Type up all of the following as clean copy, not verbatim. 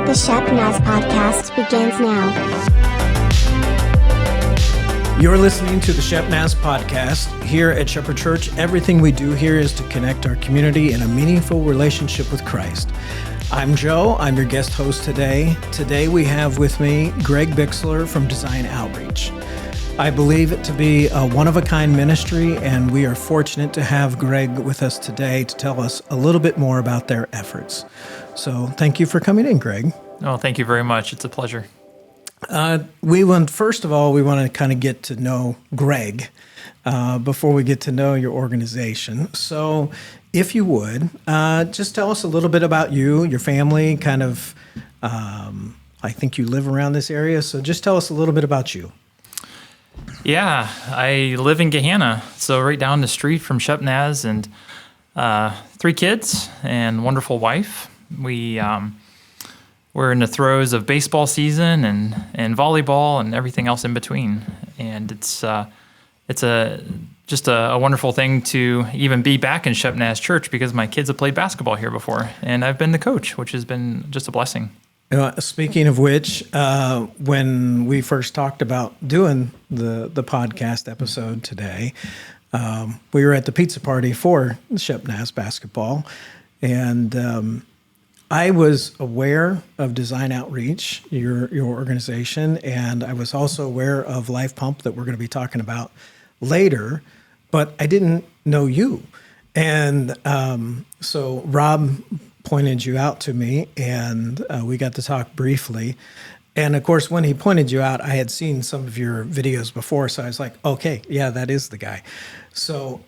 The Shepnaz podcast begins now. You're listening to the Shepnaz podcast. Here at Shepherd Church, everything we do here is to connect our community in a meaningful relationship with Christ. I'm Joe. I'm your guest host today. Today we have with me Greg Bixler from Design Outreach. I believe it to be a one-of-a-kind ministry, and we are fortunate to have Greg with us today to tell us a little bit more about their efforts. So thank you for coming in, Greg. Oh, thank you very much. It's a pleasure. First of all, we want to kind of get to know Greg before we get to know your organization. So if you would, just tell us a little bit about you, your family, kind of, I think you live around this area, so just tell us a little bit about you. Yeah, I live in Gahanna, so right down the street from Shepnaz, and 3 kids and wonderful wife. We're in the throes of baseball season and volleyball and everything else in between, and it's just a wonderful thing to even be back in Shepnaz Church because my kids have played basketball here before, and I've been the coach, which has been just a blessing. Speaking of which, when we first talked about doing the podcast episode today, we were at the pizza party for Shepnaz basketball, and I was aware of Design Outreach, your organization, and I was also aware of Life Pump that we're going to be talking about later, but I didn't know you. And so Rob pointed you out to me, and we got to talk briefly. And of course, when he pointed you out, I had seen some of your videos before, so I was like, okay, yeah, that is the guy. So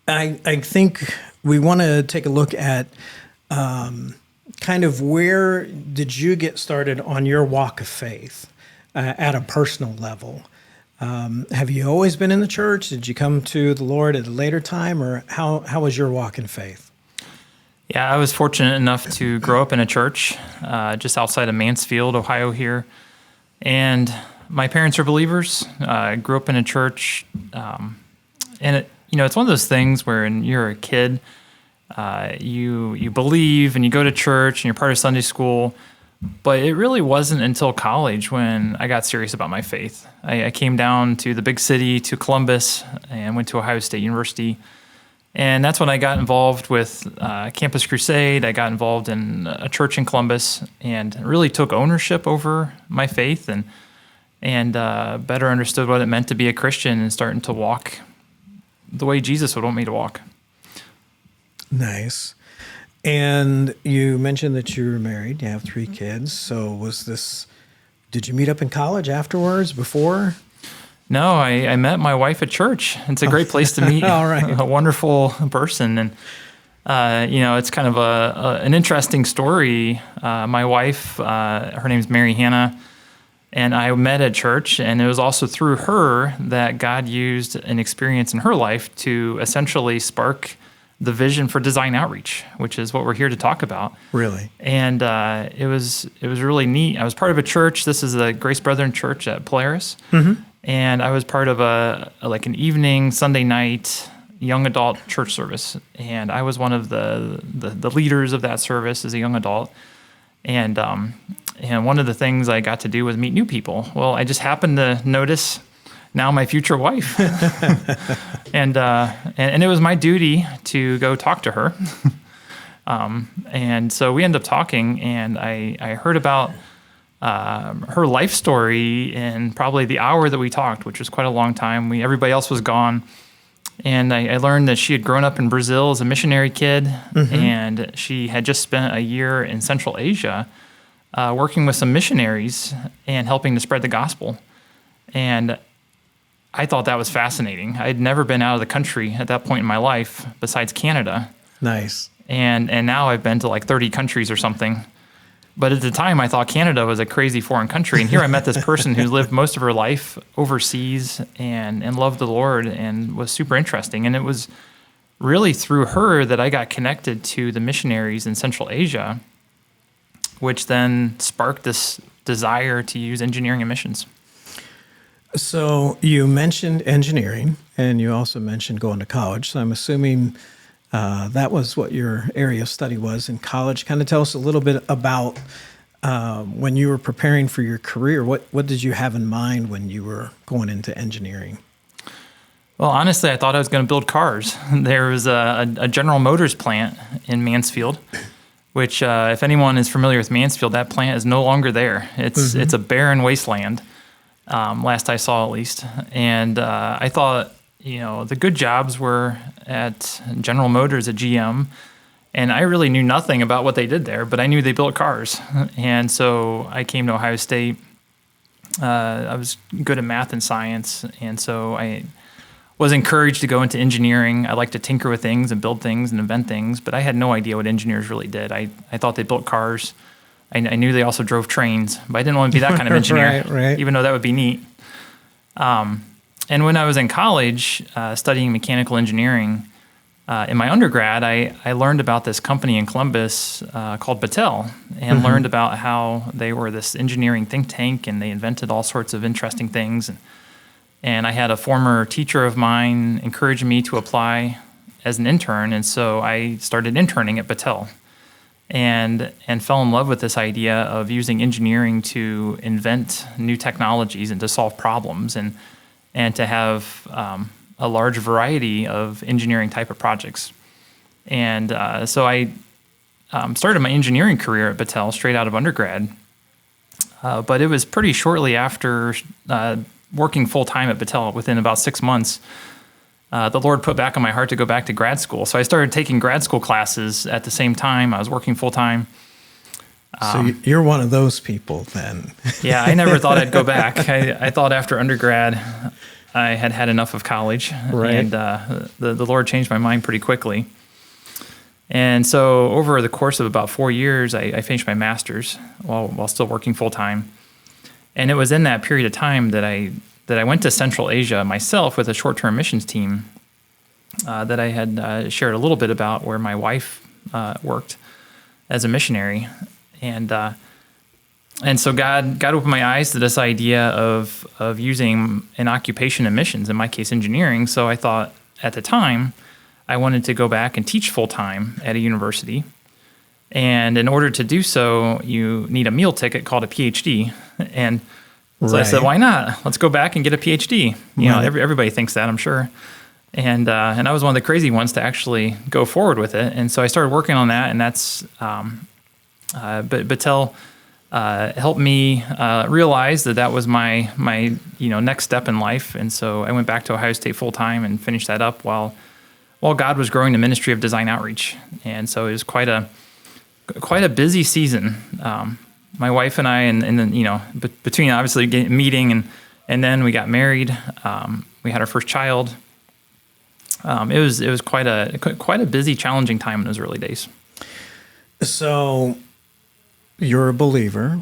I think we want to take a look at kind of where did you get started on your walk of faith at a personal level? Have you always been in the church? Did you come to the Lord at a later time, or how was your walk in faith? Yeah, I was fortunate enough to grow up in a church just outside of Mansfield, Ohio here. And my parents are believers. I grew up in a church. And it's one of those things where when you're a kid, you believe and you go to church and you're part of Sunday school. But it really wasn't until college when I got serious about my faith. I came down to the big city, to Columbus, and went to Ohio State University. And that's when I got involved with Campus Crusade. I got involved in a church in Columbus and really took ownership over my faith and better understood what it meant to be a Christian and starting to walk the way Jesus would want me to walk. Nice. And you mentioned that you were married. You have 3 kids. So did you meet up in college afterwards, before? No, I met my wife at church. It's a great place to meet All right. a wonderful person. And, it's kind of an interesting story. My wife, her name's Mary Hannah, and I met at church. And it was also through her that God used an experience in her life to essentially spark the vision for Design Outreach, which is what we're here to talk about. Really? And it was really neat. I was part of a church. This is the Grace Brethren Church at Polaris. Mm-hmm. And I was part of an evening Sunday night young adult church service, and I was one of the leaders of that service as a young adult. And one of the things I got to do was meet new people. Well, I just happened to notice now my future wife, and it was my duty to go talk to her. And so we ended up talking, and I heard about her life story in probably the hour that we talked, which was quite a long time. Everybody else was gone. And I learned that she had grown up in Brazil as a missionary kid, mm-hmm. and she had just spent a year in Central Asia working with some missionaries and helping to spread the gospel. And I thought that was fascinating. I had never been out of the country at that point in my life besides Canada. Nice. And now I've been to like 30 countries or something. But at the time, I thought Canada was a crazy foreign country. And here I met this person who lived most of her life overseas and loved the Lord and was super interesting. And it was really through her that I got connected to the missionaries in Central Asia, which then sparked this desire to use engineering and missions. So you mentioned engineering, and you also mentioned going to college. So I'm assuming That was what your area of study was in college. Kind of tell us a little bit about when you were preparing for your career. What did you have in mind when you were going into engineering? Well, honestly, I thought I was going to build cars. There was a General Motors plant in Mansfield, which, if anyone is familiar with Mansfield, that plant is no longer there. It's a barren wasteland, last I saw at least. And I thought, the good jobs were at General Motors at GM, and I really knew nothing about what they did there, but I knew they built cars. And so I came to Ohio State. I was good at math and science, and so I was encouraged to go into engineering. I like to tinker with things and build things and invent things, but I had no idea what engineers really did. I thought they built cars. I knew they also drove trains, but I didn't want to be that kind of engineer, right. Even though that would be neat. And when I was in college studying mechanical engineering, in my undergrad, I learned about this company in Columbus called Battelle, and learned about how they were this engineering think tank, and they invented all sorts of interesting things. And I had a former teacher of mine encourage me to apply as an intern, and so I started interning at Battelle, and fell in love with this idea of using engineering to invent new technologies and to solve problems, and to have a large variety of engineering type of projects. And so I started my engineering career at Battelle straight out of undergrad, but it was pretty shortly after working full-time at Battelle. Within about 6 months, the Lord put back on my heart to go back to grad school. So I started taking grad school classes at the same time. I was working full-time. So you're one of those people then. Yeah, I never thought I'd go back. I thought after undergrad, I had had enough of college. Right. And the Lord changed my mind pretty quickly. And so over the course of about 4 years, I finished my master's while still working full-time. And it was in that period of time that I went to Central Asia myself with a short-term missions team that I had shared a little bit about, where my wife worked as a missionary. And so God opened my eyes to this idea of using an occupation in missions, in my case engineering. So I thought at the time I wanted to go back and teach full-time at a university. And in order to do so, you need a meal ticket called a Ph.D. And so I said, why not? Let's go back and get a Ph.D. Everybody thinks that, I'm sure. And I was one of the crazy ones to actually go forward with it. And so I started working on that, and that's Battelle helped me realize that was my next step in life. And so I went back to Ohio State full time and finished that up while God was growing the ministry of design outreach. And so it was quite a busy season. My wife and I, and then between obviously meeting and then we got married. We had our first child. It was quite a busy, challenging time in those early days. So you're a believer.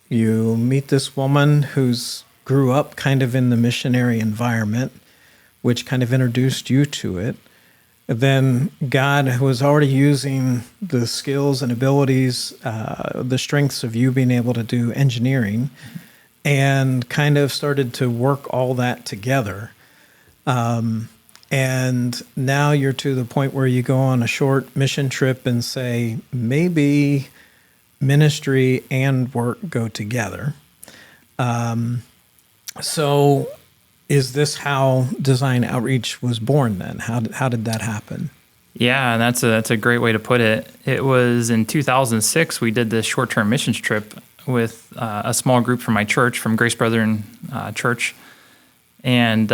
You meet this woman who's grew up kind of in the missionary environment, which kind of introduced you to it. Then God was already using the skills and abilities, the strengths of you being able to do engineering, and kind of started to work all that together. And now you're to the point where you go on a short mission trip and say, maybe ministry and work go together. So is this how design outreach was born then? How did that happen? Yeah, that's a great way to put it. It was in 2006 we did this short-term missions trip with a small group from my church, from Grace Brethren Church. And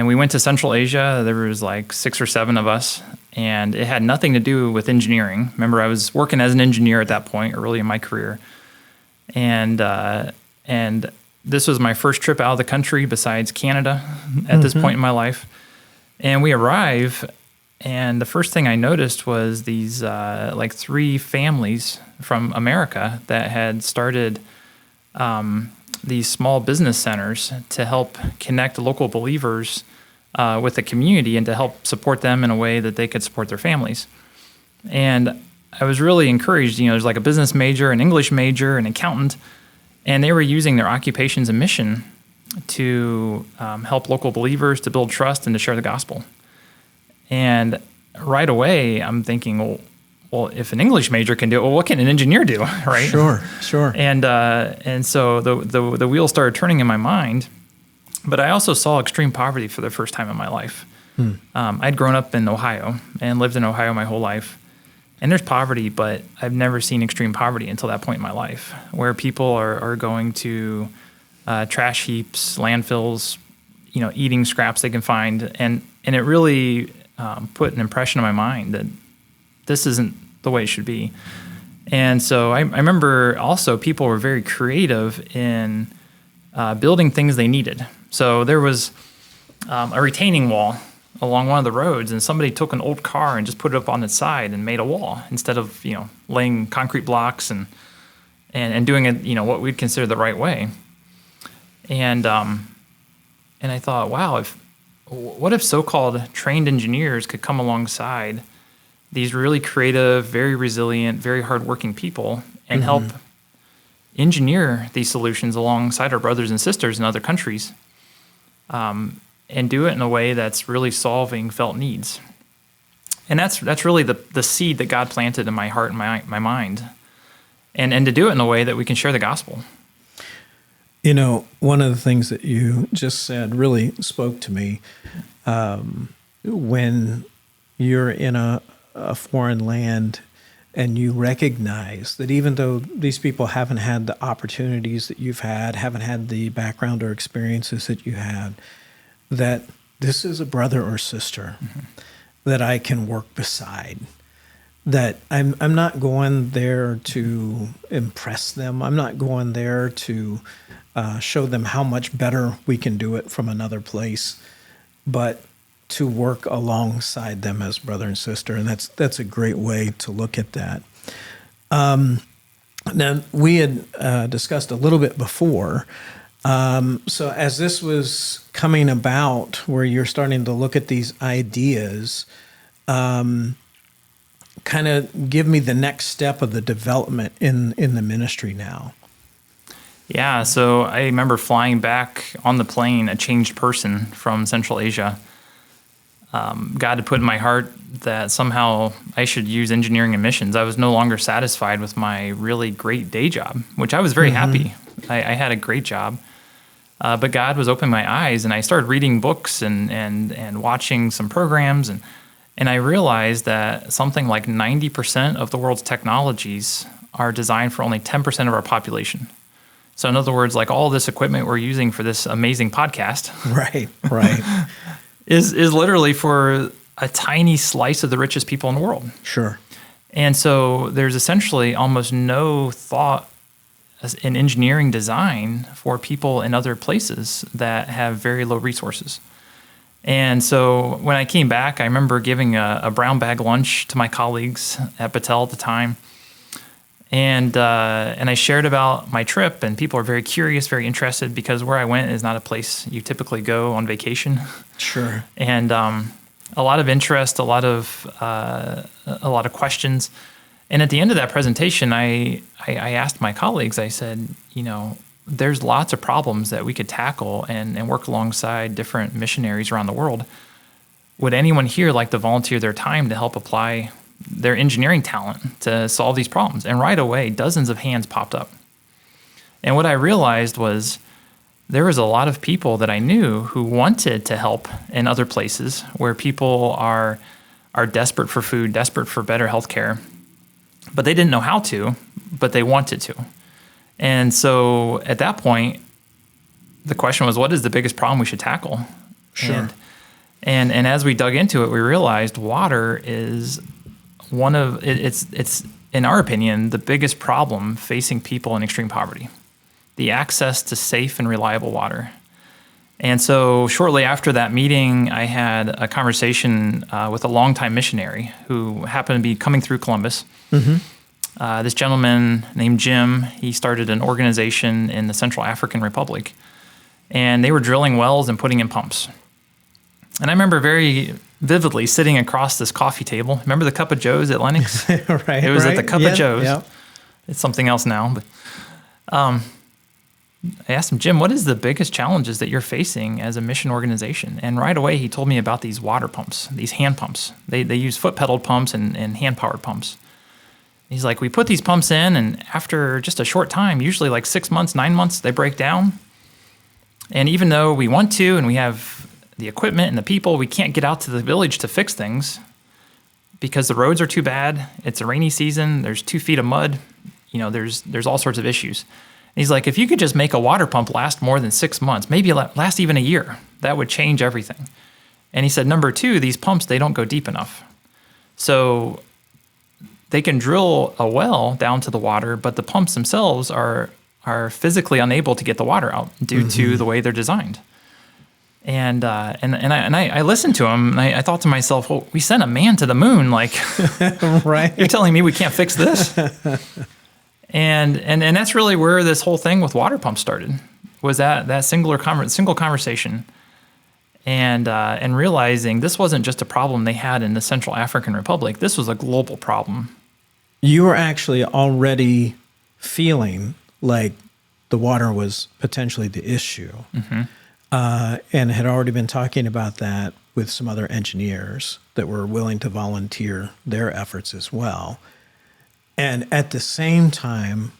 we went to Central Asia. There was like 6 or 7 of us, and it had nothing to do with engineering. Remember, I was working as an engineer at that point, early in my career. And this was my first trip out of the country besides Canada at this point in my life. And we arrive, and the first thing I noticed was these 3 families from America that had started these small business centers to help connect local believers with the community and to help support them in a way that they could support their families. And I was really encouraged. There's like a business major, an English major, an accountant, and they were using their occupations and mission to help local believers, to build trust, and to share the gospel. And right away, I'm thinking, well, if an English major can do it, well, what can an engineer do, right? Sure. And so the wheels started turning in my mind. But I also saw extreme poverty for the first time in my life. I'd grown up in Ohio and lived in Ohio my whole life. And there's poverty, but I've never seen extreme poverty until that point in my life, where people are going to trash heaps, landfills, eating scraps they can find. And it really put an impression in my mind that this isn't the way it should be. And so I remember also people were very creative in building things they needed. So there was a retaining wall along one of the roads, and somebody took an old car and just put it up on its side and made a wall instead of laying concrete blocks and doing it what we'd consider the right way. And I thought, wow, what if so-called trained engineers could come alongside these really creative, very resilient, very hardworking people and help engineer these solutions alongside our brothers and sisters in other countries, and do it in a way that's really solving felt needs. And that's really the seed that God planted in my heart and my mind, and to do it in a way that we can share the gospel. One of the things that you just said really spoke to me. When you're in a foreign land and you recognize that even though these people haven't had the opportunities that you've had, haven't had the background or experiences that you had, that this is a brother or sister that I can work beside. That I'm not going there to impress them. I'm not going there to show them how much better we can do it from another place, but to work alongside them as brother and sister. And that's a great way to look at that. Now, we had discussed a little bit before, so as this was coming about, where you're starting to look at these ideas, kind of give me the next step of the development in the ministry now. Yeah, so I remember flying back on the plane a changed person from Central Asia. God had put in my heart that somehow I should use engineering and missions. I was no longer satisfied with my really great day job, which I was very happy. I had a great job. But God was opening my eyes, and I started reading books and watching some programs, and I realized that something like 90% of the world's technologies are designed for only 10% of our population. So in other words, like all this equipment we're using for this amazing podcast, right, is literally for a tiny slice of the richest people in the world. Sure. And so there's essentially almost no thought in engineering design for people in other places that have very low resources. And so when I came back, I remember giving a brown bag lunch to my colleagues at Battelle at the time. And I shared about my trip, and people are very curious, very interested, because where I went is not a place you typically go on vacation. Sure. And a lot of interest, a lot of questions. And at the end of that presentation, I asked my colleagues, I said, there's lots of problems that we could tackle and work alongside different missionaries around the world. Would anyone here like to volunteer their time to help apply their engineering talent to solve these problems? And right away, dozens of hands popped up. And what I realized was there was a lot of people that I knew who wanted to help in other places where people are desperate for food, desperate for better health care, but they didn't know how to, but they wanted to. And so at that point, the question was, what is the biggest problem we should tackle? Sure. And as we dug into it, we realized water is one of, it's in our opinion, the biggest problem facing people in extreme poverty, the access to safe and reliable water. And so shortly after that meeting, I had a conversation with a longtime missionary who happened to be coming through Columbus. This gentleman named Jim, he started an organization in the Central African Republic, and they were drilling wells and putting in pumps. And I remember very vividly sitting across this coffee table. Remember the Cup of Joe's at Lennox? Right. It was at the Cup of Joe's. Yep. It's something else now. But I asked him, Jim, what is the biggest challenges that you're facing as a mission organization? And right away, he told me about these water pumps, these hand pumps. They use foot-pedaled pumps and hand-powered pumps. He's like, we put these pumps in, and after just a short time, usually like 6 months, 9 months, they break down. And even though we want to, and we have the equipment and the people, we can't get out to the village to fix things because the roads are too bad. It's a rainy season. There's 2 feet of mud. There's all sorts of issues. And he's like, if you could just make a water pump last more than 6 months, maybe last even a year, that would change everything. And he said, number 2, these pumps, they don't go deep enough. So they can drill a well down to the water, but the pumps themselves are physically unable to get the water out due to the way they're designed. And I listened to him, and I thought to myself, well, we sent a man to the moon. Like, Right. You're telling me we can't fix this? And that's really where this whole thing with water pumps started, was that single conversation, and realizing this wasn't just a problem they had in the Central African Republic. This was a global problem. You were actually already feeling like the water was potentially the issue, and had already been talking about that with some other engineers that were willing to volunteer their efforts as well. And at the same time,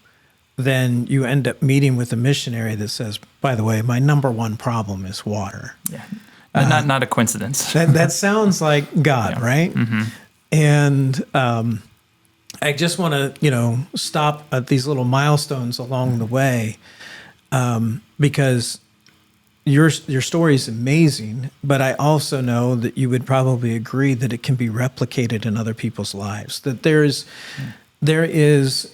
then you end up meeting with a missionary that says, by the way, my number one problem is water. Yeah, not a coincidence. That sounds like God, Yeah. right? And I just want to, stop at these little milestones along the way, because your story is amazing, but I also know that you would probably agree that it can be replicated in other people's lives, that there is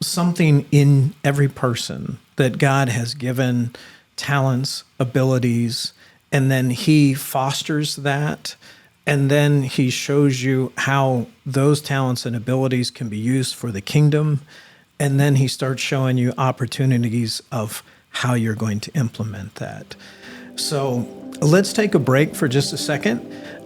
something in every person that God has given talents, abilities, and then he fosters that, and then he shows you how those talents and abilities can be used for the kingdom, and then he starts showing you opportunities of how you're going to implement that. So let's take a break for just a second.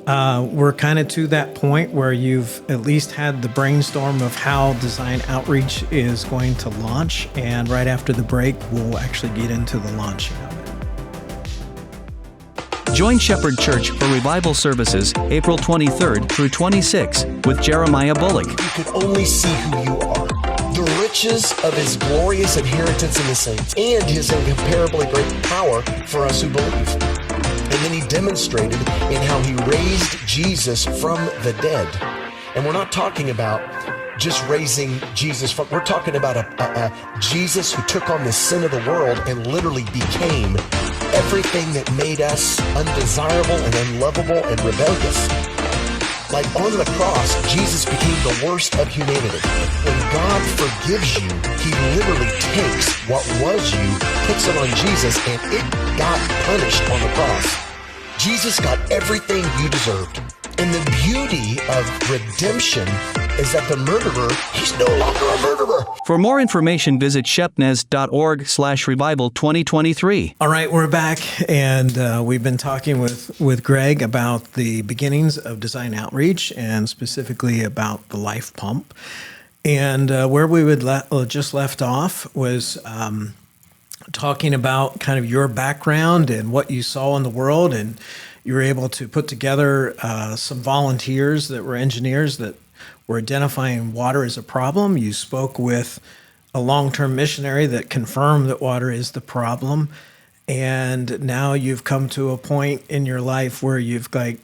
We're kind of to that point where you've at least had the brainstorm of how Design Outreach is going to launch. And right after the break, we'll actually get into the launching of it. Join Shepherd Church for revival services April 23rd through 26th with Jeremiah Bullock. You could only see who you are. The riches of his glorious inheritance in the saints and his incomparably great power for us who believe. And then he demonstrated in how he raised Jesus from the dead. And we're not talking about just raising Jesus from, we're talking about a Jesus who took on the sin of the world and literally became everything that made us undesirable and unlovable and rebellious. Like on the cross, Jesus became the worst of humanity. When God forgives you, he literally takes what was you, puts it on Jesus, and it got punished on the cross. Jesus got everything you deserved. And the beauty of redemption is that the murderer, he's no longer a murderer. For more information, visit shepnaz.org/revival2023. All right, we're back, and we've been talking with Greg about the beginnings of Design Outreach, and specifically about the life pump. And where we would just left off was talking about kind of your background and what you saw in the world, and you were able to put together some volunteers that were engineers that were identifying water as a problem. You spoke with a long-term missionary that confirmed that water is the problem. And now you've come to a point in your life where you've like,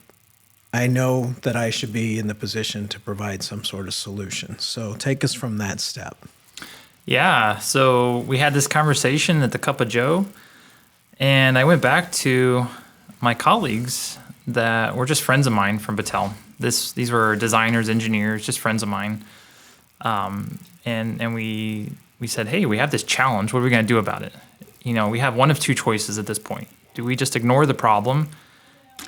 I know that I should be in the position to provide some sort of solution. So take us from that step. Yeah, so we had this conversation at the Cup of Joe, and I went back to my colleagues that were just friends of mine from Battelle. These were designers, engineers, just friends of mine. And we said, hey, we have this challenge. What are we going to do about it? We have one of two choices at this point. Do we just ignore the problem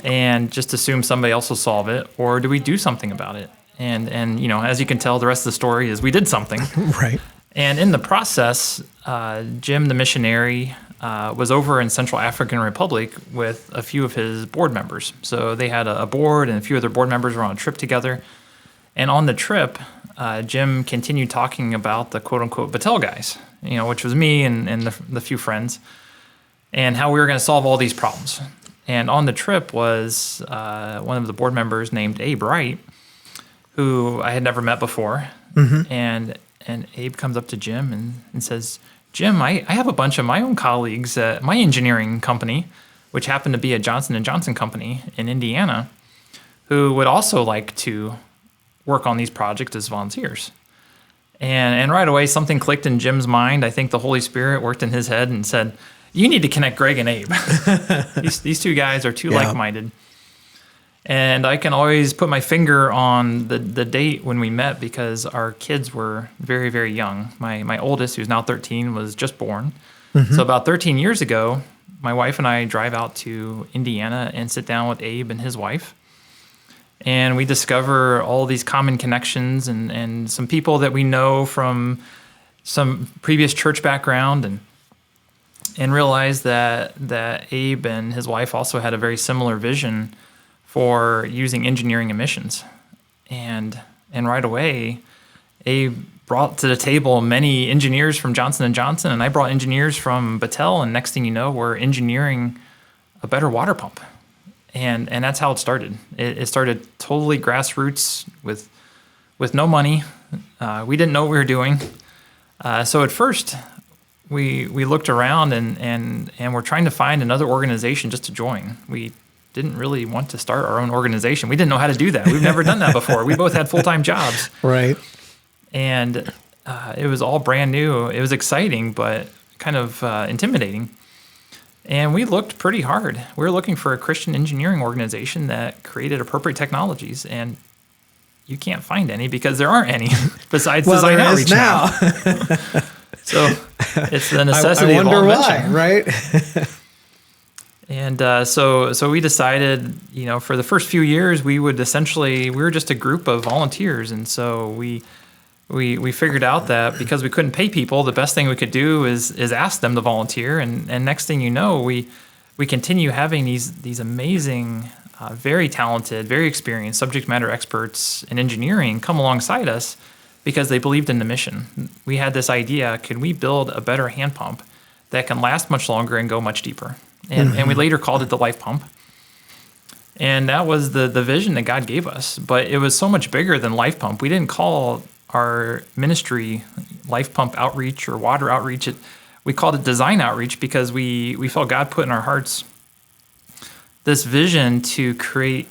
and just assume somebody else will solve it, or do we do something about it? And as you can tell, the rest of the story is we did something. Right. And in the process, Jim, the missionary, was over in Central African Republic with a few of his board members. So they had a board, and a few of their board members were on a trip together. And on the trip, Jim continued talking about the quote-unquote Battelle guys, which was me and the few friends, and how we were going to solve all these problems. And on the trip was one of the board members named Abe Wright, who I had never met before. And Abe comes up to Jim and says, Jim, I have a bunch of my own colleagues at my engineering company, which happened to be a Johnson & Johnson company in Indiana, who would also like to work on these projects as volunteers. And right away, something clicked in Jim's mind. I think the Holy Spirit worked in his head and said, you need to connect Greg and Abe. These two guys are too like-minded. And I can always put my finger on the date when we met because our kids were very, very young. My oldest, who's now 13, was just born. So about 13 years ago, my wife and I drive out to Indiana and sit down with Abe and his wife. And we discover all these common connections and some people that we know from some previous church background and realize that Abe and his wife also had a very similar vision for using engineering emissions. And right away, Abe brought to the table many engineers from Johnson & Johnson, and I brought engineers from Battelle, and next thing you know, we're engineering a better water pump. And that's how it started. It started totally grassroots with no money. We didn't know what we were doing. So at first, we looked around and we're trying to find another organization just to join. We didn't really want to start our own organization. We didn't know how to do that. We've never done that before. We both had full-time jobs. Right. And it was all brand new. It was exciting, but kind of intimidating. And we looked pretty hard. We were looking for a Christian engineering organization that created appropriate technologies, and you can't find any because there aren't any besides design outreach now. So it's the necessity of all invention. Right? And so we decided, for the first few years, we were just a group of volunteers. And so we figured out that because we couldn't pay people, the best thing we could do is ask them to volunteer. And next thing you know, we continue having these amazing, very talented, very experienced subject matter experts in engineering come alongside us because they believed in the mission. We had this idea, can we build a better hand pump that can last much longer and go much deeper? And we later called it the life pump. And that was the vision that God gave us. But it was so much bigger than life pump. We didn't call our ministry life pump outreach or water outreach. We called it design outreach because we felt God put in our hearts this vision to create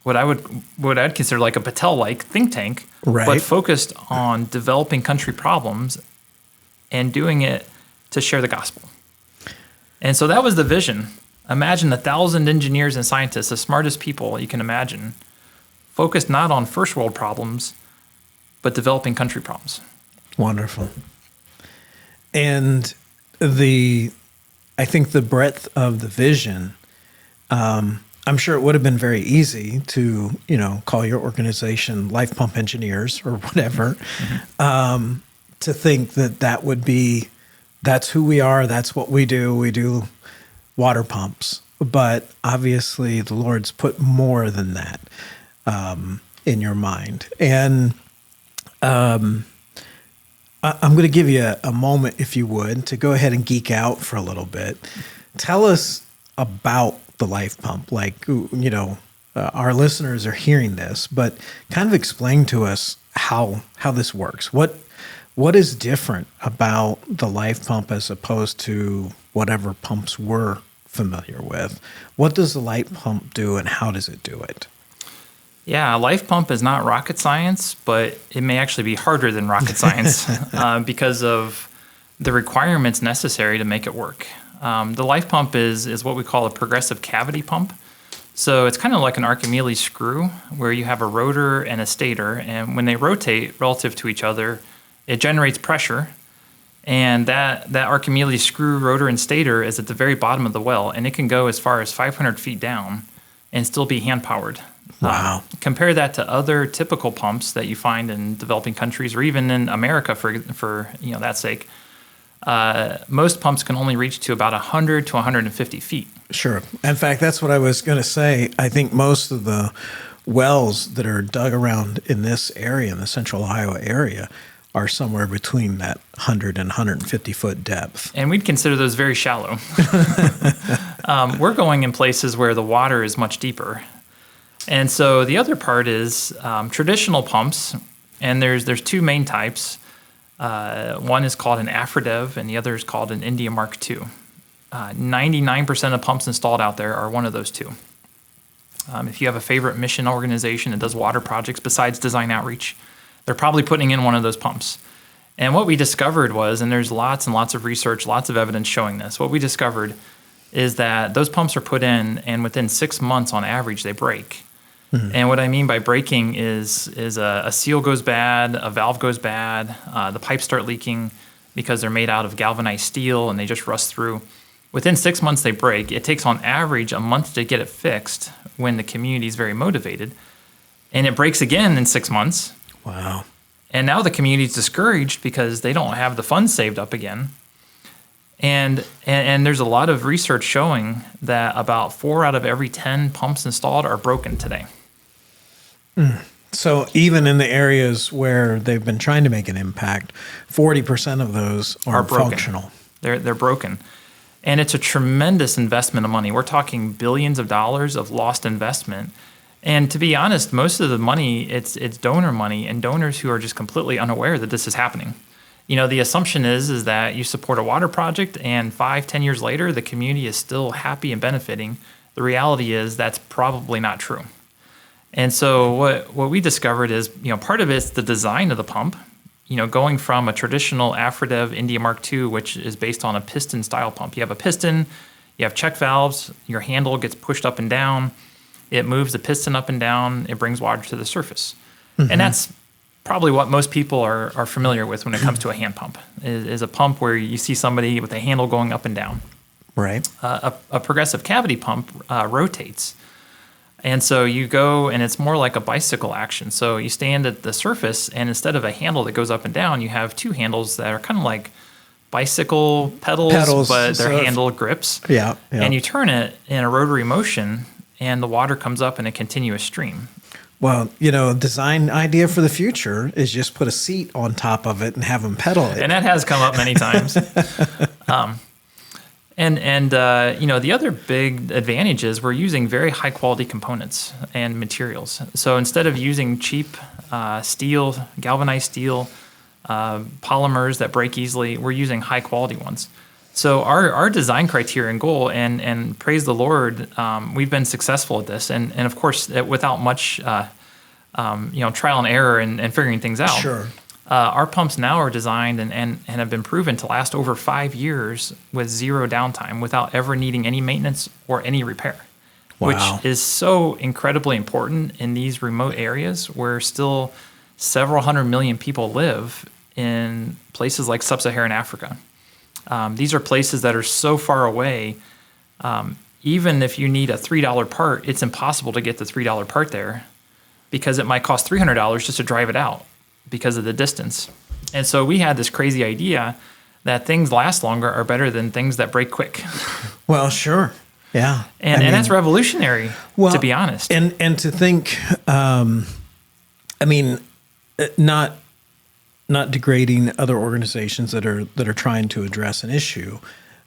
what I'd consider like a Battelle-like think tank, but focused on developing country problems and doing it to share the gospel. And so that was the vision. Imagine 1,000 engineers and scientists, the smartest people you can imagine, focused not on first world problems, but developing country problems. Wonderful. And I think the breadth of the vision, I'm sure it would have been very easy to, call your organization Life Pump Engineers or whatever, to think that would be, that's who we are, that's what we do. We do water pumps. But obviously the Lord's put more than that in your mind. And I'm going to give you a moment, if you would, to go ahead and geek out for a little bit. Tell us about the life pump. Our listeners are hearing this, but kind of explain to us how this works. What is different about the life pump as opposed to whatever pumps we're familiar with? What does the life pump do, and how does it do it? Yeah, a life pump is not rocket science, but it may actually be harder than rocket science because of the requirements necessary to make it work. The life pump is what we call a progressive cavity pump. So it's kind of like an Archimedes screw where you have a rotor and a stator, and when they rotate relative to each other, it generates pressure, and that Archimedes screw, rotor, and stator is at the very bottom of the well, and it can go as far as 500 feet down and still be hand-powered. Wow. Compare that to other typical pumps that you find in developing countries or even in America for that sake. Most pumps can only reach to about 100 to 150 feet. Sure. In fact, that's what I was going to say. I think most of the wells that are dug around in this area, in the central Iowa area, are somewhere between that 100 and 150 foot depth. And we'd consider those very shallow. We're going in places where the water is much deeper. And so the other part is traditional pumps, and there's two main types. One is called an Aphrodite, and the other is called an India Mark II. 99% of pumps installed out there are one of those two. If you have a favorite mission organization that does water projects besides design outreach, they're probably putting in one of those pumps. And what we discovered was, and there's lots and lots of research, lots of evidence showing this, what we discovered is that those pumps are put in, and within 6 months on average, they break. Mm-hmm. And what I mean by breaking is a seal goes bad, a valve goes bad, the pipes start leaking because they're made out of galvanized steel and they just rust through. Within 6 months, they break. It takes on average a month to get it fixed when the community is very motivated. And it breaks again in 6 months. Wow. And now the community is discouraged because they don't have the funds saved up again. And there's a lot of research showing that about 4 out of every 10 pumps installed are broken today. So even in the areas where they've been trying to make an impact, 40% of those are broken. Functional. They're broken. And it's a tremendous investment of money. We're talking billions of dollars of lost investment. And to be honest, most of the money, it's donor money and donors who are just completely unaware that this is happening. You know, the assumption is that you support a water project and 5-10 years later, the community is still happy and benefiting. The reality is that's probably not true. And so what we discovered is, you know, part of it's the design of the pump, you know, going from a traditional Aphrodite India Mark II, which is based on a piston style pump. You have a piston, you have check valves, your handle gets pushed up and down. It moves the piston up and down. It brings water to the surface. Mm-hmm. And that's probably what most people are familiar with when it comes to a hand pump, is a pump where you see somebody with a handle going up and down. Right. A progressive cavity pump rotates. And so you go, and it's more like a bicycle action. So you stand at the surface, and instead of a handle that goes up and down, you have two handles that are kind of like bicycle pedals but they're handle grips. Yeah. And you turn it in a rotary motion, and the water comes up in a continuous stream. Well, you know, design idea for the future is just put a seat on top of it and have them pedal it. And that has come up many times. You know, the other big advantage is we're using very high quality components and materials. So instead of using cheap steel, galvanized steel, polymers that break easily, we're using high quality ones. So our design criteria and goal, and praise the Lord, we've been successful at this. And of course, without much trial and error and figuring things out. Sure. Our pumps now are designed and have been proven to last over 5 years with zero downtime without ever needing any maintenance or any repair. Wow. Which is so incredibly important in these remote areas where still several 100 million people live in places like sub-Saharan Africa. These are places that are so far away. Even if you need a $3 part, it's impossible to get the $3 part there because it might cost $300 just to drive it out because of the distance. And so we had this crazy idea that things last longer are better than things that break quick. Well, sure. Yeah. And that's revolutionary, to be honest. And to think, not degrading other organizations that are trying to address an issue,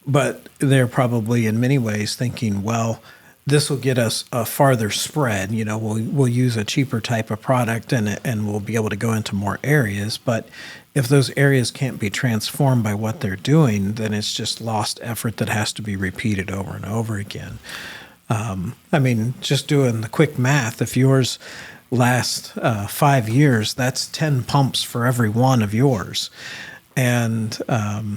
but they're probably in many ways thinking, well, this will get us a farther spread. You know, we'll use a cheaper type of product and we'll be able to go into more areas. But if those areas can't be transformed by what they're doing, then it's just lost effort that has to be repeated over and over again. Just doing the quick math, if yours last 5 years, that's 10 pumps for every one of yours. And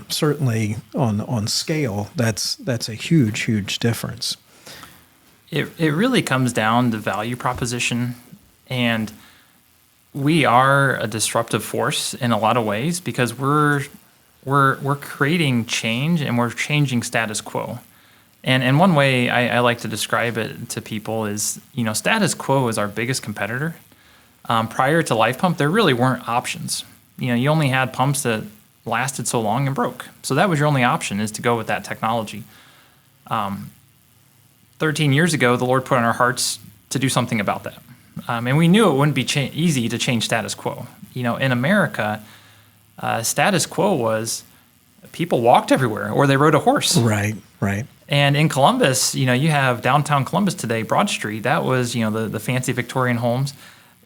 certainly on scale, that's a huge difference. It really comes down to value proposition, and we are a disruptive force in a lot of ways because we're creating change and we're changing status quo. And one way I like to describe it to people is, you know, status quo is our biggest competitor. Prior to Life Pump, there really weren't options. You know, you only had pumps that lasted so long and broke. So that was your only option, is to go with that technology. 13 years ago, the Lord put on our hearts to do something about that. And we knew it wouldn't be easy to change status quo. In America, status quo was people walked everywhere or they rode a horse. Right. And in Columbus, you have downtown Columbus today, Broad Street. That was, the fancy Victorian homes.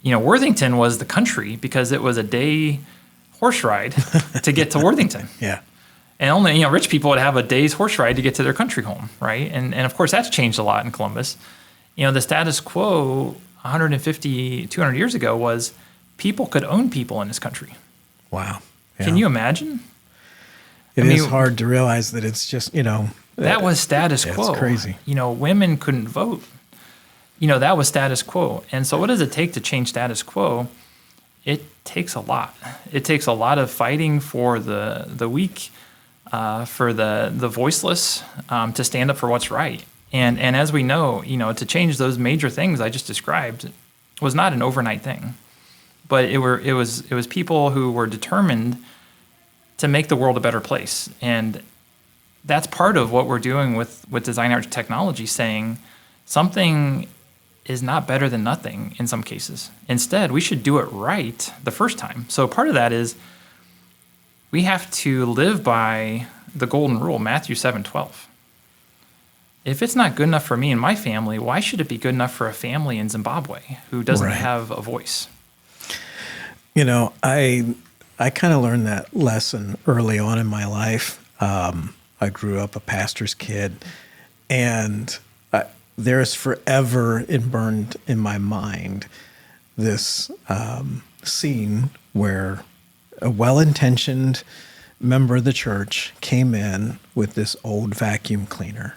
Worthington was the country because it was a day horse ride to get to Worthington. Yeah. And only, rich people would have a day's horse ride to get to their country home, right? And of course, that's changed a lot in Columbus. The status quo 150, 200 years ago was people could own people in this country. Wow. Yeah. Can you imagine? It is hard to realize that it's just, that was status quo. It's crazy. Women couldn't vote. That was status quo. And so what does it take to change status quo? It takes a lot. It takes a lot of fighting for the weak, for the voiceless, to stand up for what's right. And as we know, to change those major things I just described was not an overnight thing. But it was people who were determined to make the world a better place. And that's part of what we're doing with design, art, technology, saying something is not better than nothing in some cases. Instead, we should do it right the first time. So part of that is we have to live by the golden rule, Matthew 7:12. If it's not good enough for me and my family, why should it be good enough for a family in Zimbabwe who doesn't have a voice? I kind of learned that lesson early on in my life. I grew up a pastor's kid, and there's forever burned in my mind this scene where a well-intentioned member of the church came in with this old vacuum cleaner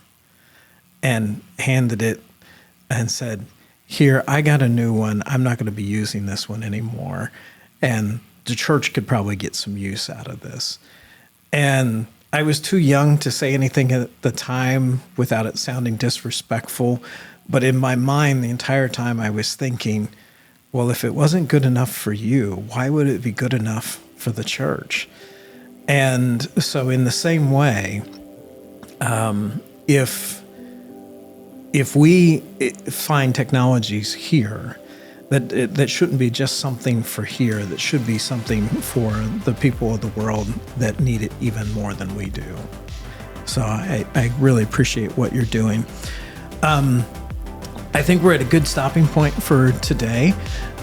and handed it and said, "Here, I got a new one. I'm not going to be using this one anymore." And the church could probably get some use out of this. And I was too young to say anything at the time without it sounding disrespectful. But in my mind, the entire time I was thinking, well, if it wasn't good enough for you, why would it be good enough for the church? And so in the same way, if we find technologies here that shouldn't be just something for here, that should be something for the people of the world that need it even more than we do. So I really appreciate what you're doing. I think we're at a good stopping point for today,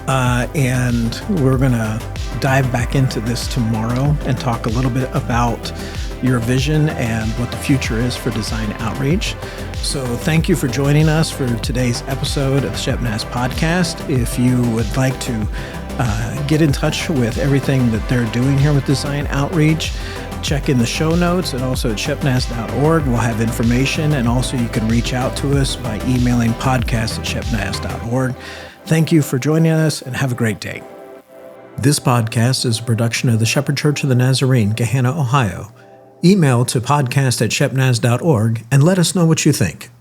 and we're going to dive back into this tomorrow and talk a little bit about your vision and what the future is for design outreach. So thank you for joining us for today's episode of the Shepnaz podcast. If you would like to get in touch with everything that they're doing here with design outreach, check in the show notes, and also at shepnaz.org. We'll have information, and also you can reach out to us by emailing podcast@shepnaz.org. Thank you for joining us, and have a great day. This podcast is a production of the Shepherd Church of the Nazarene, Gahanna, Ohio. Email to podcast@shepnaz.org and let us know what you think.